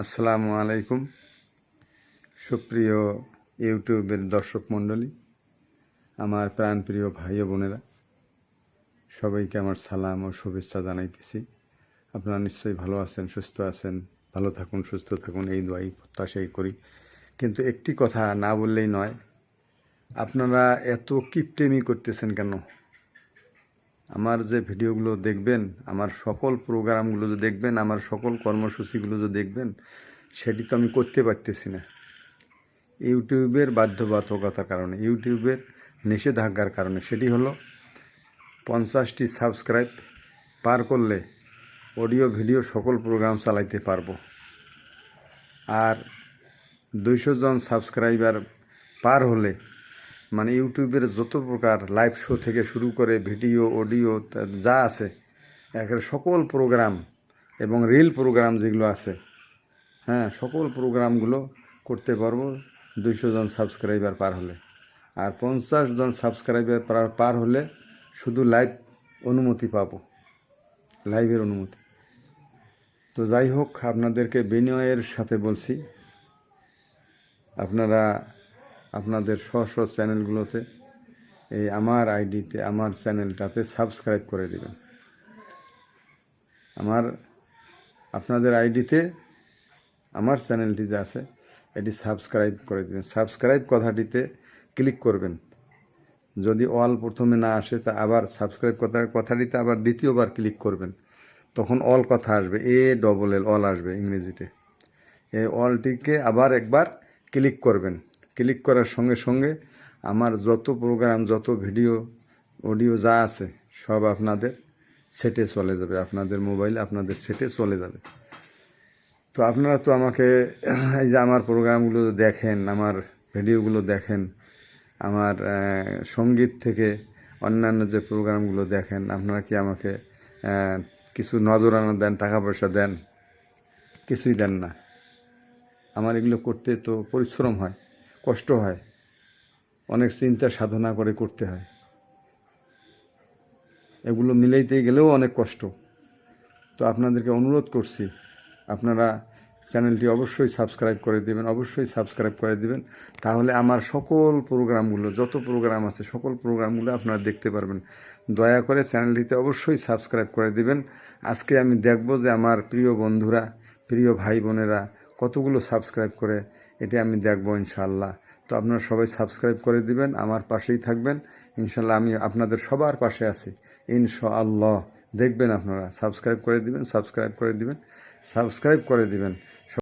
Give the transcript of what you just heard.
আসসালামু আলাইকুম সুপ্রিয় ইউটিউবের দর্শক মণ্ডলী, আমার প্রাণপ্রিয় ভাই ও বোনেরা, সবাইকে আমার সালাম ও শুভেচ্ছা জানাইতেছি। আপনারা নিশ্চয়ই ভালো আছেন, সুস্থ আছেন। ভালো থাকুন, সুস্থ থাকুন, এই দোয়াই প্রত্যাশাই করি। কিন্তু একটি কথা না বললেই নয়, আপনারা এত কিপটেমি করতেছেন কেন? আমার যে ভিডিওগুলো দেখবেন, আমার সকল প্রোগ্রামগুলো যে দেখবেন, আমার সকল কর্মসূচিগুলো যে দেখবেন, সেটি তো আমি করতে পারতেছি না। ইউটিউবের বাধ্যবাধকতার কারণে, ইউটিউবের নিষেধাজ্ঞার কারণে। সেটি হলো 50টি সাবস্ক্রাইব পার করলে অডিও ভিডিও সকল প্রোগ্রাম চালাইতে পারবো। আর 200 জন সাবস্ক্রাইবার পার হলে, মানে ইউটিউবের যত প্রকার লাইভ শো থেকে শুরু করে ভিডিও অডিও যা আছে, একেবারে সকল প্রোগ্রাম এবং রিল প্রোগ্রাম যেগুলো আছে, সকল প্রোগ্রামগুলো করতে পারবো 200 জন সাবস্ক্রাইবার পার হলে। আর 50 জন সাবস্ক্রাইবার পার হলে শুধু লাইভ অনুমতি পাবো, লাইভের অনুমতি। তো যাই হোক, আপনাদেরকে বিনয়ের সাথে বলছি, আপনারা আপনাদের স্ব চ্যানেলগুলোতে এই আমার আইডিতে, আমার চ্যানেলটাতে সাবস্ক্রাইব করে দেবেন। আপনাদের আইডিতে আমার চ্যানেলটি যে আছে এটি সাবস্ক্রাইব করে দেবেন। সাবস্ক্রাইব কথাটিতে ক্লিক করবেন। যদি অল প্রথমে না আসে, তা আবার সাবস্ক্রাইব কথাটিতে আবার দ্বিতীয়বার ক্লিক করবেন, তখন অল কথা আসবে, ALL অল আসবে ইংরেজিতে। এই অলটিকে আবার একবার ক্লিক করবেন। ক্লিক করার সঙ্গে সঙ্গে আমার যত প্রোগ্রাম, যত ভিডিও অডিও যা আছে সব আপনাদের সেটে চলে যাবে, আপনাদের মোবাইলে আপনাদের সেটে চলে যাবে। তো আপনারা তো আমাকে এই যে আমার প্রোগ্রামগুলো দেখেন, আমার ভিডিওগুলো দেখেন, আমার সঙ্গীত থেকে অন্যান্য যে প্রোগ্রামগুলো দেখেন, আপনারা কি আমাকে কিছু নজরানা দেন, টাকা পয়সা দেন? কিছুই দেন না। আমার এগুলো করতে তো পরিশ্রম হয়, কষ্ট হয়, অনেক চিন্তা সাধনা করে করতে হয়। এগুলো মিলাইতে গেলেও অনেক কষ্ট। তো আপনাদেরকে অনুরোধ করছি, আপনারা চ্যানেলটি অবশ্যই সাবস্ক্রাইব করে দেবেন, অবশ্যই সাবস্ক্রাইব করে দেবেন। তাহলে আমার সকল প্রোগ্রামগুলো, যত প্রোগ্রাম আছে সকল প্রোগ্রামগুলো আপনারা দেখতে পারবেন। দয়া করে চ্যানেলটিতে অবশ্যই সাবস্ক্রাইব করে দেবেন। আজকে আমি দেখব যে আমার প্রিয় বন্ধুরা, প্রিয় ভাই বোনেরা কতগুলো সাবস্ক্রাইব করে, এটা আমি দেখব ইনশাআল্লাহ। তো আপনারা সবাই সাবস্ক্রাইব করে দিবেন, আমার পাশেই থাকবেন ইনশাআল্লাহ। আমি আপনাদের সবার পাশে আছি ইনশাআল্লাহ। দেখবেন আপনারা সাবস্ক্রাইব করে দিবেন, সাবস্ক্রাইব করে দিবেন, সাবস্ক্রাইব করে দিবেন।